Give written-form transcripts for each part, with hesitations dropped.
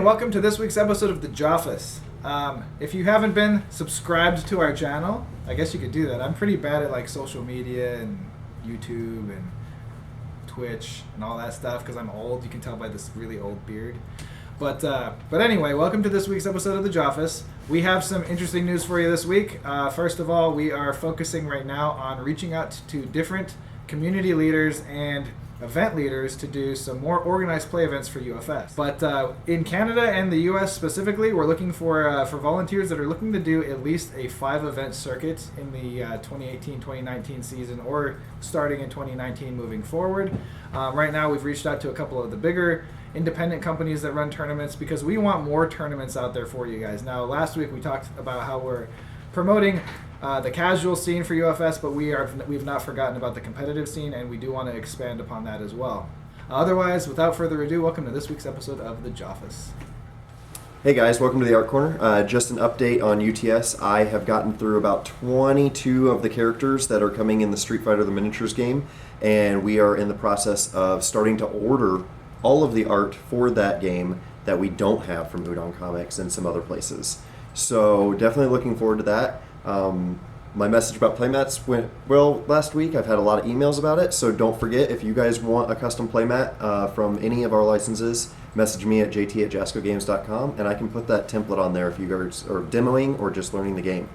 welcome to this week's episode of the Joffice. If you haven't been subscribed to our channel, I guess you could do that. I'm pretty bad at like social media and YouTube and Twitch and all that stuff because I'm old. You can tell by this really old beard. But anyway, welcome to this week's episode of the Joffice. We have some interesting news for you this week. First of all, we are focusing right now on reaching out to different community leaders and event leaders to do some more organized play events for UFS. But in Canada and the US specifically, we're looking for volunteers that are looking to do at least a 5-event circuit in the 2018-2019 season or starting in 2019 moving forward. Right now we've reached out to a couple of the bigger independent companies that run tournaments because we want more tournaments out there for you guys. Now last week we talked about how we're promoting the casual scene for UFS, but we've not forgotten about the competitive scene, and we do want to expand upon that as well. Otherwise, without further ado, welcome to this week's episode of the Joffice. Hey guys, welcome to the Art Corner. Just an update on UTS. I have gotten through about 22 of the characters that are coming in the Street Fighter the Miniatures game, and we are in the process of starting to order all of the art for that game that we don't have from Udon Comics and some other places. So definitely looking forward to that. My message about playmats went well last week. I've had a lot of emails about it, so don't forget, if you guys want a custom playmat from any of our licenses, message me at jt@jascogames.com, and I can put that template on there if you guys are demoing or just learning the game.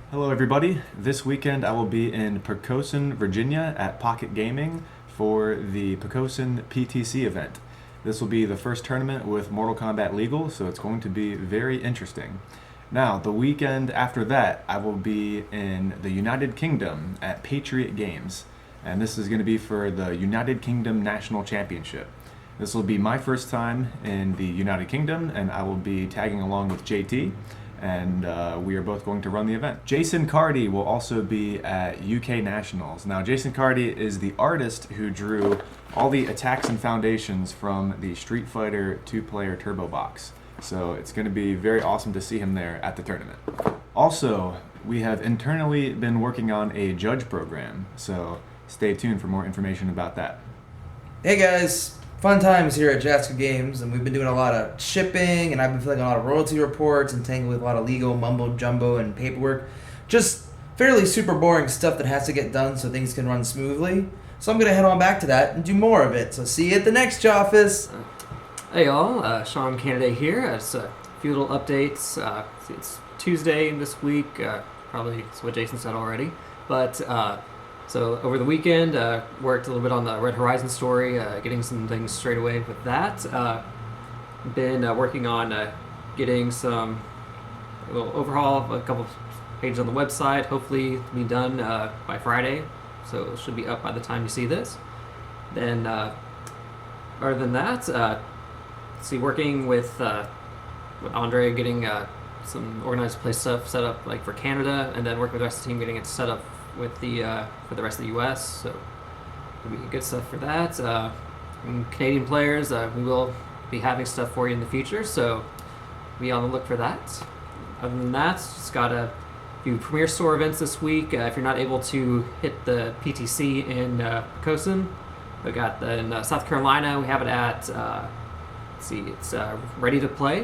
Hello everybody. This weekend I will be in Poquoson, Virginia at Pocket Gaming for the Poquoson PTC event. This will be the first tournament with Mortal Kombat Legal, so it's going to be very interesting. Now, the weekend after that, I will be in the United Kingdom at Patriot Games, and this is going to be for the United Kingdom National Championship. This will be my first time in the United Kingdom, and I will be tagging along with JT, and we are both going to run the event. Jason Cardy will also be at UK Nationals. Now, Jason Cardy is the artist who drew all the attacks and foundations from the Street Fighter 2-player Turbo Box. So it's going to be very awesome to see him there at the tournament. Also, we have internally been working on a judge program, so stay tuned for more information about that. Hey guys, fun times here at Jasco Games, and we've been doing a lot of shipping, and I've been filling a lot of royalty reports and tangled with a lot of legal mumbo jumbo and paperwork. Just fairly super boring stuff that has to get done so things can run smoothly. So I'm going to head on back to that and do more of it. So see you at the next Joffice. Hey y'all, Sean Canada here. It's a few little updates. It's Tuesday this week, probably it's what Jason said already. But so over the weekend, worked a little bit on the Red Horizon story, getting some things straight away with that. Been working on getting a little overhaul of a couple pages on the website. Hopefully be done by Friday, so it should be up by the time you see this. Then other than that, working with Andre, getting some organized play stuff set up like for Canada, and then working with the rest of the team getting it set up with for the rest of the U.S. So it'll be good stuff for that. And Canadian players, we will be having stuff for you in the future, so be on the look for that. Other than that, just got a few Premier Store events this week. If you're not able to hit the PTC in Poquoson, we got in South Carolina. We have it at it's ready to play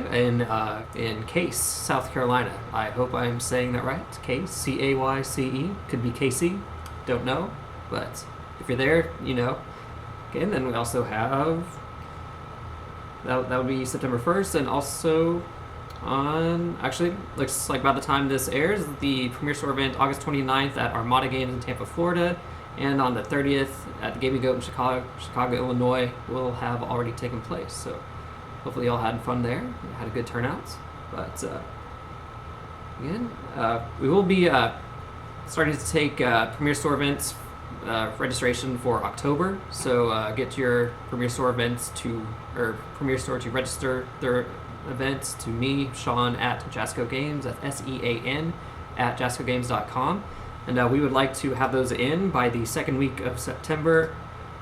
in Case, South Carolina. I hope I'm saying that right. Case, C-A-Y-C-E. Could be KC. Don't know. But if you're there, you know. Okay, and then we also have... That would be September 1st. And also on... Actually, looks like by the time this airs, the Premier Store event, August 29th at Armada Games in Tampa, Florida. And on the 30th at the Gaming Goat in Chicago, Illinois, will have already taken place. So hopefully y'all had fun there. Had a good turnout. But again, we will be starting to take Premier Store events registration for October. So get your Premier Store events Premier Store to register their events to me, Sean at Jasco Games. That's SEAN at jascogames.com. And we would like to have those in by the second week of September.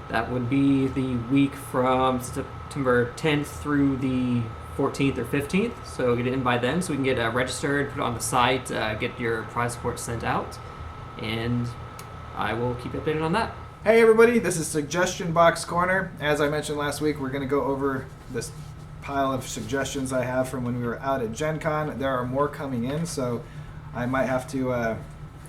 That would be the week from September 10th through the 14th or 15th. So get it in by then so we can get registered, put it on the site, get your prize support sent out. And I will keep you updated on that. Hey everybody, this is Suggestion Box Corner. As I mentioned last week, we're going to go over this pile of suggestions I have from when we were out at Gen Con. There are more coming in, so I might have to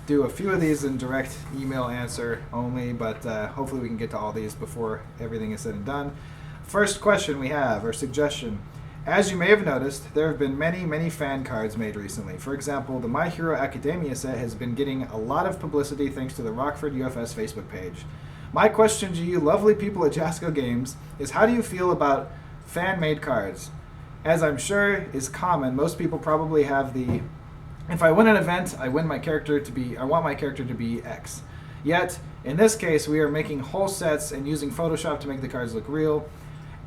do a few of these in direct email answer only, but hopefully we can get to all these before everything is said and done. First question we have, or suggestion. As you may have noticed, there have been many fan cards made recently. For example, the My Hero Academia set has been getting a lot of publicity thanks to the Rockford UFS Facebook page. My question to you lovely people at Jasco Games is, how do you feel about fan-made cards? As I'm sure is common, most people probably have the, if I win an event, I want my character to be X. Yet, in this case, we are making whole sets and using Photoshop to make the cards look real.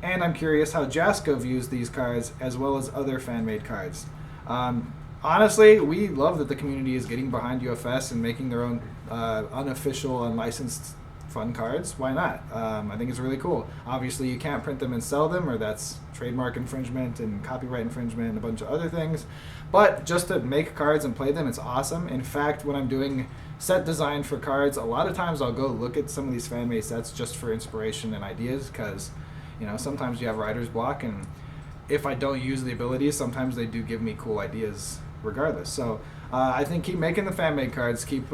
And I'm curious how Jasco views these cards as well as other fan-made cards. Honestly, we love that the community is getting behind UFS and making their own unofficial, unlicensed fun cards. Why not? I think it's really cool. Obviously, you can't print them and sell them, or that's trademark infringement and copyright infringement and a bunch of other things. But just to make cards and play them, it's awesome. In fact, when I'm doing set design for cards, a lot of times I'll go look at some of these fan-made sets just for inspiration and ideas, because sometimes you have writer's block, and if I don't use the abilities, sometimes they do give me cool ideas regardless. So I think keep making the fan-made cards, keep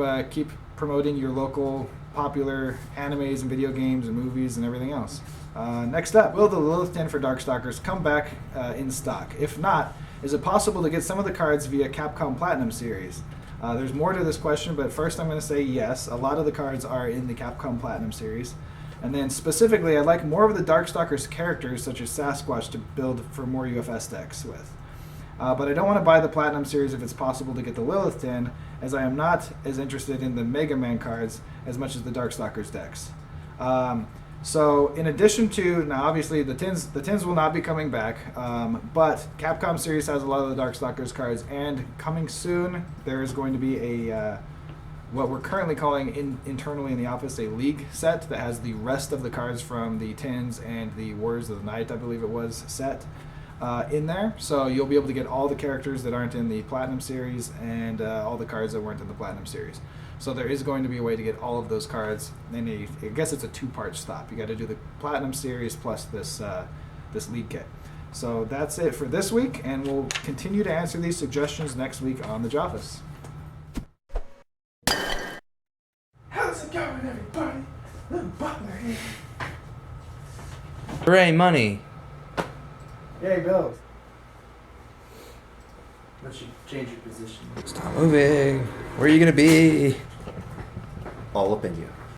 promoting your local popular animes and video games and movies and everything else. Next up, will the Lilith Tin for Darkstalkers come back in stock? If not, is it possible to get some of the cards via Capcom Platinum Series? There's more to this question, but first I'm going to say yes, a lot of the cards are in the Capcom Platinum Series. And then specifically, I'd like more of the Darkstalkers characters, such as Sasquatch, to build for more UFS decks with. But I don't want to buy the Platinum Series if it's possible to get the Lilith Tin, as I am not as interested in the Mega Man cards as much as the Darkstalkers decks. So in addition to, now obviously the tins will not be coming back, but Capcom Series has a lot of the Darkstalkers cards, and coming soon there is going to be a what we're currently calling internally in the office a League set that has the rest of the cards from the Tins and the Warriors of the Night, I believe it was, set in there. So you'll be able to get all the characters that aren't in the Platinum Series and all the cards that weren't in the Platinum Series. So there is going to be a way to get all of those cards in I guess it's a two-part stop. You got to do the Platinum Series plus this League kit. So that's it for this week, and we'll continue to answer these suggestions next week on the Joffice. How's it going, everybody? Little Butler here. Hooray, money. Yay, Bill. Once you change your position. Stop moving. Where are you going to be? All up in you.